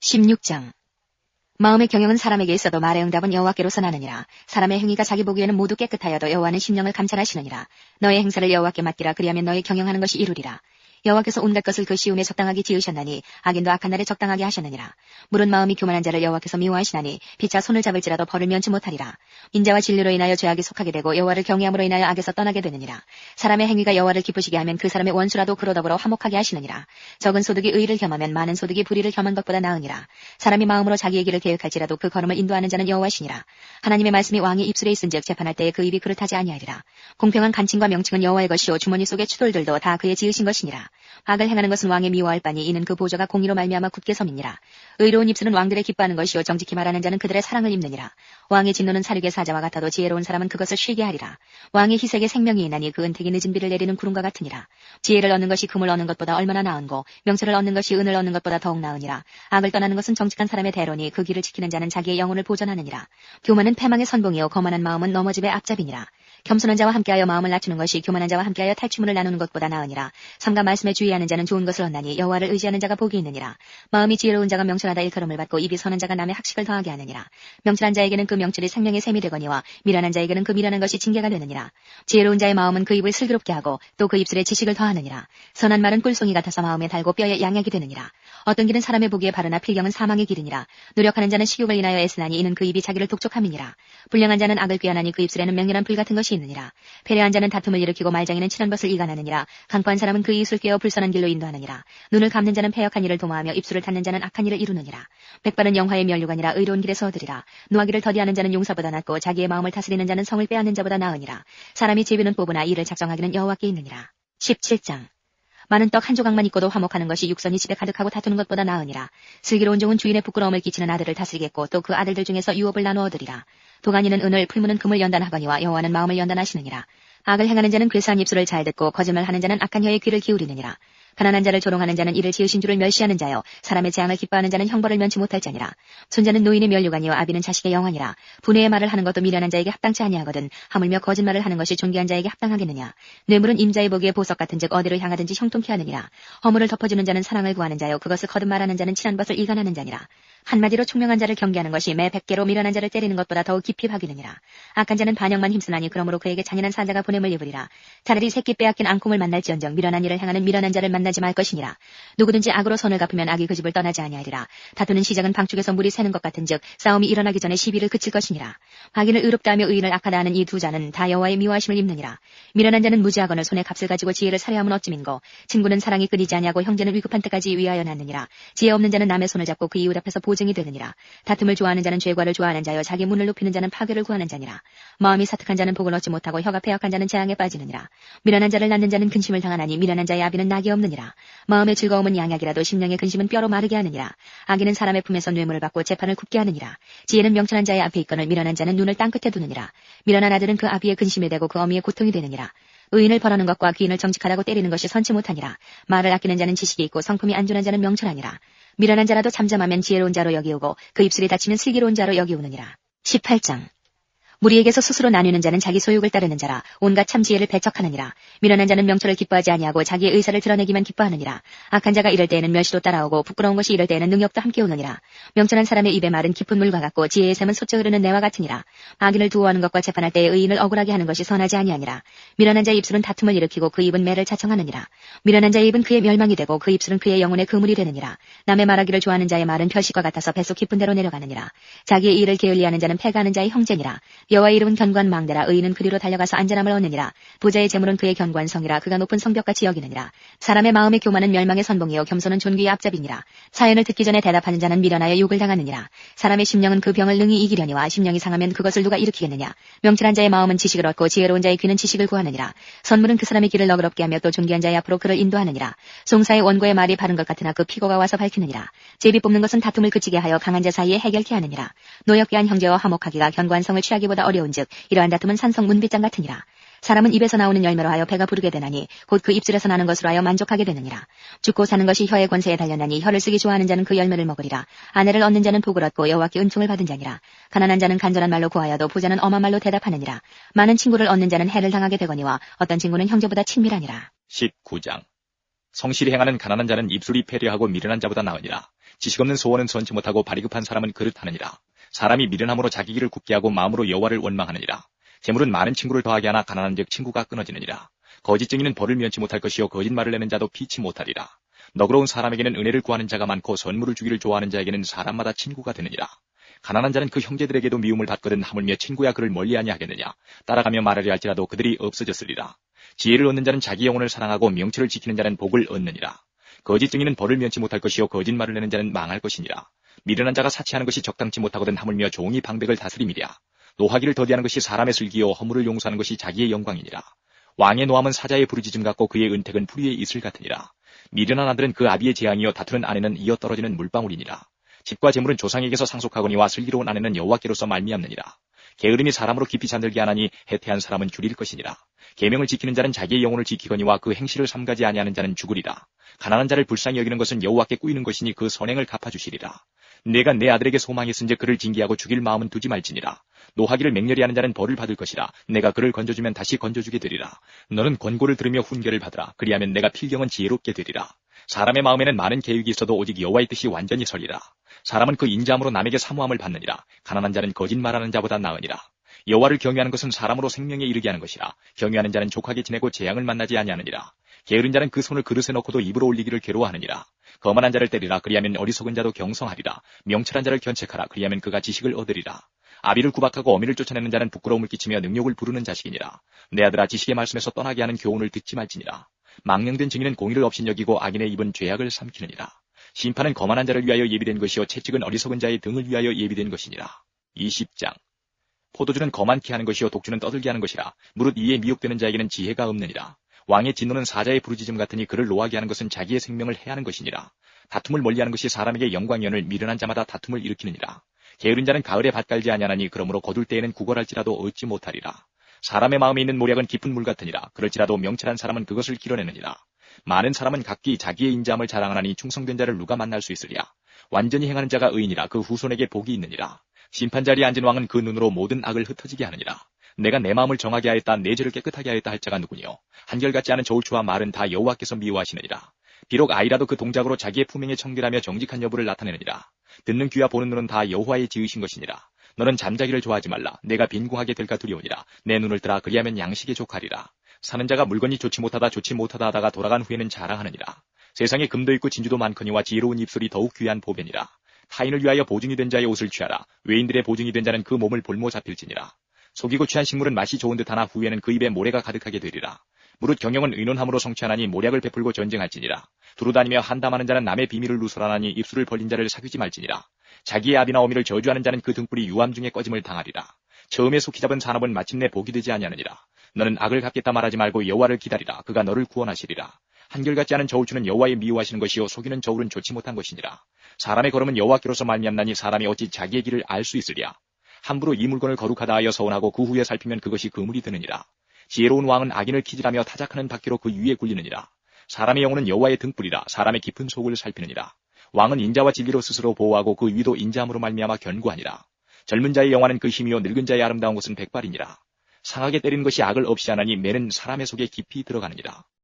16장. 마음의 경영은 사람에게 있어도 말의 응답은 여호와께로서 나느니라. 사람의 행위가 자기 보기에는 모두 깨끗하여도 여호와는 심령을 감찰하시느니라. 너의 행사를 여호와께 맡기라. 그리하면 너의 경영하는 것이 이루리라. 여호와께서 온갖 것을 그 시온에 적당하게 지으셨나니 악인도 악한 날에 적당하게 하셨느니라. 물은 마음이 교만한 자를 여호와께서 미워하시나니 피차 손을 잡을지라도 벌을 면치 못하리라. 인자와 진리로 인하여 죄악에 속하게 되고 여호와를 경외함으로 인하여 악에서 떠나게 되느니라. 사람의 행위가 여호와를 기쁘시게 하면 그 사람의 원수라도 그로 더불어 화목하게 하시느니라. 적은 소득이 의를 겸하면 많은 소득이 불의를 겸한 것보다 나으니라. 사람이 마음으로 자기의 길을 계획할지라도 그 걸음을 인도하는 자는 여호와시니라. 하나님의 말씀이 왕의 입술에 있은즉 재판할 때에 그 입이 그릇하지 아니하리라. 공평한 간칭과 명칭은 여호와의 것이요 주머니 속의 추돌들도 다 그의 지으신 것이니라. 악을 행하는 것은 왕의 미워할 바니 이는 그 보좌가 공의로 말미암아 굳게 섬이니라. 의로운 입술은 왕들의 기뻐하는 것이요 정직히 말하는 자는 그들의 사랑을 입느니라. 왕의 진노는 사륙의 사자와 같아도 지혜로운 사람은 그것을 쉬게 하리라. 왕의 희색에 생명이 있나니 그 은택이 늦은 비를 내리는 구름과 같으니라. 지혜를 얻는 것이 금을 얻는 것보다 얼마나 나은고 명철을 얻는 것이 은을 얻는 것보다 더욱 나으니라. 악을 떠나는 것은 정직한 사람의 대로니 그 길을 지키는 자는 자기의 영혼을 보전하느니라. 교만은 패망의 선봉이요 거만한 마음은 넘어짐의 앞잡이니라. 겸손한 자와 함께하여 마음을 낮추는 것이 교만한 자와 함께하여 탈취물을 나누는 것보다 나으니라. 삼가 말씀에 주의하는 자는 좋은 것을 얻나니 여호와를 의지하는 자가 복이 있느니라. 마음이 지혜로운 자가 명철하다 일컬음을 받고 입이 선한 자가 남의 학식을 더하게 하느니라. 명철한 자에게는 그 명철이 생명의 샘이 되거니와 미련한 자에게는 그 미련한 것이 징계가 되느니라. 지혜로운 자의 마음은 그 입을 슬기롭게 하고 또 그 입술에 지식을 더하느니라. 선한 말은 꿀송이 같아서 마음에 달고 뼈에 양약이 되느니라. 어떤 길은 사람의 보기에 바르나 필경은 사망의 길이니라. 노력하는 자는 식욕을 인하여 애쓰나니 이는 그 입이 자기를 독촉함이니라. 불량한 자는 악을 꾀하나니 그 입술에는 명렬한 불 같은 것이 있느니라. 패례한 자는 다툼을 일으키고 말장이는 친한 것을 이간하느니라. 강포한 사람은 그 입술 꿰어 불선한 길로 인도하느니라. 눈을 감는 자는 패역한 일을 도모하며 입술을 닫는 자는 악한 일을 이루느니라. 백발은 영화의 면류관이라 의로운 길에서 얻으리라. 노하기를 더디하는 자는 용사보다 낫고 자기의 마음을 다스리는 자는 성을 빼앗는 자보다 나으니라. 사람이 제비는 뽑으나 이를 작정하기는 여호와께 있느니라. 17장. 많은 떡 한 조각만 있고도 화목하는 것이 육선이 집에 가득하고 다투는 것보다 나으니라. 슬기로운 종은 주인의 부끄러움을 끼치는 아들을 다스리겠고 또 그 아들들 중에서 유업을 나누어 얻으리라. 도가니는 은을 풀무는 금을 연단하거니와 여호와는 마음을 연단하시느니라. 악을 행하는 자는 괴수한 입술을 잘 듣고 거짓말하는 자는 악한 혀에 귀를 기울이느니라. 가난한 자를 조롱하는 자는 이를 지으신 줄을 멸시하는 자요 사람의 재앙을 기뻐하는 자는 형벌을 면치 못할 자니라. 손자는 노인의 면류관이요 아비는 자식의 영환이라. 분해의 말을 하는 것도 미련한 자에게 합당치 아니하거든 하물며 거짓말을 하는 것이 존귀한 자에게 합당하겠느냐. 뇌물은 임자의 보기에 보석 같은즉 어디로 향하든지 형통케 하느니라. 허물을 덮어주는 자는 사랑을 구하는 자요 그것을 거듭 말하는 자는 친한 것을 이간하는 자니라. 한마디로 총명한 자를 경계하는 것이 매 100개로 미련한 자를 때리는 것보다 더욱 깊이 박이느니라. 악한 자는 반역만 힘쓰나니 그러므로 그에게 잔인한 사자가 보냄을 입으리라. 차라리 새끼 빼앗긴 앙콩을 만날지언정 미련한 일을 행하는 미련한 자를 만나지 말 것이니라. 누구든지 악으로 선을 갚으면 악이 그 집을 떠나지 아니하리라. 다투는 시작은 방축에서 물이 새는 것 같은즉 싸움이 일어나기 전에 시비를 그칠 것이니라. 악인을 의롭다 하며 의인을 악하다 하는 이 두 자는 다 여호와의 미워하심을 입느니라. 미련한 자는 무지하거늘 손에 값을 가지고 지혜를 살해함은 어찌민고. 친구는 사랑이 끊이지 아니하고 형제는 위급한 때까지 위하여 낳느니라. 지혜 없는 자는 남의 손을 잡고 그 이웃 앞에서 보증이 되느니라. 다툼을 좋아하는 자는 죄과를 좋아하는 자여 자기 문을 높이는 자는 파괴를 구하는 자니라. 마음이 사특한 자는 복을 얻지 못하고 혀가 패역한 자는 재앙에 빠지느니라. 미련한 자를 낳는 자는 근심을 당하나니 미련한 자의 아비는 낙이 없느니라. 마음의 즐거움은 양약이라도 심령의 근심은 뼈로 마르게 하느니라. 악인은 사람의 품에서 뇌물을 받고 재판을 굽게 하느니라. 지혜는 명철한 자의 앞에 있거늘 미련한 자는 눈을 땅끝에 두느니라. 미련한 아들은 그 아비의 근심이 되고 그 어미의 고통이 되느니라. 의인을 벌하는 것과 귀인을 정직하다고 때리는 것이 선치 못하니라. 말을 아끼는 자는 지식이 있고 성품이 안전한 자는 명철하니라. 미련한 자라도 잠잠하면 지혜로운 자로 여기오고 그 입술이 닫히면 슬기로운 자로 여기오느니라. 18장. 무리에게서 스스로 나뉘는 자는 자기 소욕을 따르는 자라. 온갖 참 지혜를 배척하느니라. 미련한 자는 명철을 기뻐하지 아니하고 자기의 의사를 드러내기만 기뻐하느니라. 악한 자가 이럴 때에는 멸시도 따라오고 부끄러운 것이 이럴 때에는 능욕도 함께 오느니라. 명철한 사람의 입의 말은 깊은 물과 같고 지혜의 샘은 솟쳐 흐르는 내와 같으니라. 악인을 두어하는 것과 재판할 때에 의인을 억울하게 하는 것이 선하지 아니하니라. 미련한 자의 입술은 다툼을 일으키고 그 입은 매를 자청하느니라. 미련한 자의 입은 그의 멸망이 되고 그 입술은 그의 영혼의 그물이 되느니라. 남의 말하기를 좋아하는 자의 말은 별식과 같아서 뱃속 깊은 데로 내려가느니라. 자기의 일을 게을리하는 자는 패가하는 자의 형제니라. 여호와의 이름은 견고한 망대라. 의인은 그리로 달려가서 안전함을 얻느니라. 부자의 재물은 그의 견고한 성이라. 그가 높은 성벽같이 여기느니라. 사람의 마음의 교만은 멸망의 선봉이요 겸손은 존귀의 앞잡이니라. 사연을 듣기 전에 대답하는 자는 미련하여 욕을 당하느니라. 사람의 심령은 그 병을 능히 이기려니와 심령이 상하면 그것을 누가 일으키겠느냐. 명철한 자의 마음은 지식을 얻고 지혜로운 자의 귀는 지식을 구하느니라. 선물은 그 사람의 길을 너그럽게 하며 또 존귀한 자의 앞으로 그를 인도하느니라. 송사의 원고의 말이 바른 것 같으나 그 피고가 와서 밝히느니라. 제비 뽑는 것은 다툼을 그치게 하여 강한 자 사이에 해결케 하느니라. 노역괴한 형제와 화목하기가 견고한 성을 취하기보다 어려운즉 이러한 다툼은 산성 문빗장 같으니라. 사람은 입에서 나오는 열매로 하여 배가 부르게 되나니 곧 그 입술에서 나는 것으로 하여 만족하게 되느니라. 죽고 사는 것이 혀의 권세에 달렸나니 혀를 쓰기 좋아하는 자는 그 열매를 먹으리라. 아내를 얻는 자는 복을 얻고 여호와께 은총을 받은 자니라. 가난한 자는 간절한 말로 구하여도 부자는 엄한 말로 대답하느니라. 많은 친구를 얻는 자는 해를 당하게 되거니와 어떤 친구는 형제보다 친밀하니라. 19장. 성실히 행하는 가난한 자는 입술이 패려하고 미련한 자보다 나으니라. 지식 없는 소원은 선지 못하고 발이 급한 사람은 그릇하느니라. 사람이 미련함으로 자기 길을 굽게 하고 마음으로 여호와를 원망하느니라. 재물은 많은 친구를 더하게 하나 가난한즉 친구가 끊어지느니라. 거짓 증인은 벌을 면치 못할 것이요 거짓말을 내는 자도 피치 못하리라. 너그러운 사람에게는 은혜를 구하는 자가 많고 선물을 주기를 좋아하는 자에게는 사람마다 친구가 되느니라. 가난한 자는 그 형제들에게도 미움을 받거든 하물며 친구야 그를 멀리하냐 하겠느냐. 따라가며 말하려 할지라도 그들이 없어졌으리라. 지혜를 얻는 자는 자기 영혼을 사랑하고 명철을 지키는 자는 복을 얻느니라. 거짓 증인은 벌을 면치 못할 것이요 거짓말을 내는 자는 망할 것이니라. 미련한 자가 사치하는 것이 적당치 못하거든 하물며 종이 방백을 다스림이랴. 노하기를 더디하는 것이 사람의 슬기요 허물을 용서하는 것이 자기의 영광이니라. 왕의 노함은 사자의 부르짖음 같고 그의 은택은 풀이의 이슬 같으니라. 미련한 아들은 그 아비의 재앙이요 다투는 아내는 이어 떨어지는 물방울이니라. 집과 재물은 조상에게서 상속하거니와 슬기로운 아내는 여호와께로서 말미암느니라. 게으름이 사람으로 깊이 잠들게 하나니 해태한 사람은 줄일 것이니라. 계명을 지키는 자는 자기의 영혼을 지키거니와 그 행실을 삼가지 아니하는 자는 죽으리라. 가난한 자를 불쌍히 여기는 것은 여호와께 꾸이는 것이니 그 선행을 갚아주시리라. 내가 내 아들에게 소망했은즉 그를 징계하고 죽일 마음은 두지 말지니라. 노하기를 맹렬히 하는 자는 벌을 받을 것이라. 내가 그를 건져주면 다시 건져주게 되리라. 너는 권고를 들으며 훈계를 받으라. 그리하면 내가 필경은 지혜롭게 되리라. 사람의 마음에는 많은 계획이 있어도 오직 여호와의 뜻이 완전히 서리라. 사람은 그 인자함으로 남에게 사모함을 받느니라. 가난한 자는 거짓말하는 자보다 나으니라. 여호와를 경외하는 것은 사람으로 생명에 이르게 하는 것이라. 경외하는 자는 족하게 지내고 재앙을 만나지 아니하느니라. 게으른 자는 그 손을 그릇에 넣고도 입으로 올리기를 괴로워하느니라. 거만한 자를 때리라. 그리하면 어리석은 자도 경성하리라. 명철한 자를 견책하라. 그리하면 그가 지식을 얻으리라. 아비를 구박하고 어미를 쫓아내는 자는 부끄러움을 끼치며 능욕을 부르는 자식이니라. 내 아들아 지식의 말씀에서 떠나게 하는 교훈을 듣지 말지니라. 망령된 증인은 공의를 업신여기고 악인의 입은 죄악을 삼키느니라. 심판은 거만한 자를 위하여 예비된 것이요 채찍은 어리석은 자의 등을 위하여 예비된 것이니라. 20장. 포도주는 거만케 하는 것이요 독주는 떠들게 하는 것이라. 무릇 이에 미혹되는 자에게는 지혜가 없느니라. 왕의 진노는 사자의 부르짖음 같으니 그를 노하게 하는 것은 자기의 생명을 해하는 것이니라. 다툼을 멀리하는 것이 사람에게 영광이언을 미련한 자마다 다툼을 일으키느니라. 게으른 자는 가을에 밭 갈지 아니하나니 그러므로 거둘 때에는 구걸할지라도 얻지 못하리라. 사람의 마음에 있는 모략은 깊은 물 같으니라. 그럴지라도 명철한 사람은 그것을 길어내느니라. 많은 사람은 각기 자기의 인자함을 자랑하나니 충성된 자를 누가 만날 수 있으랴. 완전히 행하는 자가 의인이라. 그 후손에게 복이 있느니라. 심판자리에 앉은 왕은 그 눈으로 모든 악을 흩어지게 하느니라. 내가 내 마음을 정하게 하였다. 내 죄를 깨끗하게 하였다 할 자가 누구뇨. 한결같지 않은 저울추와 말은 다 여호와께서 미워하시느니라. 비록 아이라도 그 동작으로 자기의 품행에 청결하며 정직한 여부를 나타내느니라. 듣는 귀와 보는 눈은 다 여호와의 지으신 것이니라. 너는 잠자기를 좋아하지 말라. 내가 빈궁하게 될까 두려우니라. 내 눈을 뜨라. 그리하면 양식에 족하리라. 사는 자가 물건이 좋지 못하다 하다가 돌아간 후에는 자랑하느니라. 세상에 금도 있고 진주도 많거니와 지혜로운 입술이 더욱 귀한 보배니라. 타인을 위하여 보증이 된 자의 옷을 취하라. 외인들의 보증이 된 자는 그 몸을 볼모 잡힐지니라. 속이고 취한 식물은 맛이 좋은 듯하나 후에는 그 입에 모래가 가득하게 되리라. 무릇 경영은 의논함으로 성취하나니 모략을 베풀고 전쟁할지니라. 두루다니며 한담하는 자는 남의 비밀을 누설하나니 입술을 벌린 자를 사귀지 말지니라. 자기의 아비나 어미를 저주하는 자는 그 등불이 유암 중에 꺼짐을 당하리라. 처음에 속히 잡은 산업은 마침내 복이 되지 아니하느니라. 너는 악을 갚겠다 말하지 말고 여호와를 기다리라. 그가 너를 구원하시리라. 한결같지 않은 저울추는 여호와의 미워하시는 것이요 속이는 저울은 좋지 못한 것이니라. 사람의 걸음은 여호와께로서 말미암나니 사람이 어찌 자기의 길을 알 수 있으랴. 함부로 이 물건을 거룩하다 하여 서운하고 그 후에 살피면 그것이 그물이 되느니라. 지혜로운 왕은 악인을 키질하며 타작하는 바퀴로 그 위에 굴리느니라. 사람의 영혼은 여호와의 등불이라. 사람의 깊은 속을 살피느니라. 왕은 인자와 진리로 스스로 보호하고 그 위도 인자함으로 말미암아 견고하니라. 젊은 자의 영화는 그 힘이요 늙은 자의 아름다운 것은 백발이니라. 상하게 때리는 것이 악을 없이 하나니 매는 사람의 속에 깊이 들어가느니라.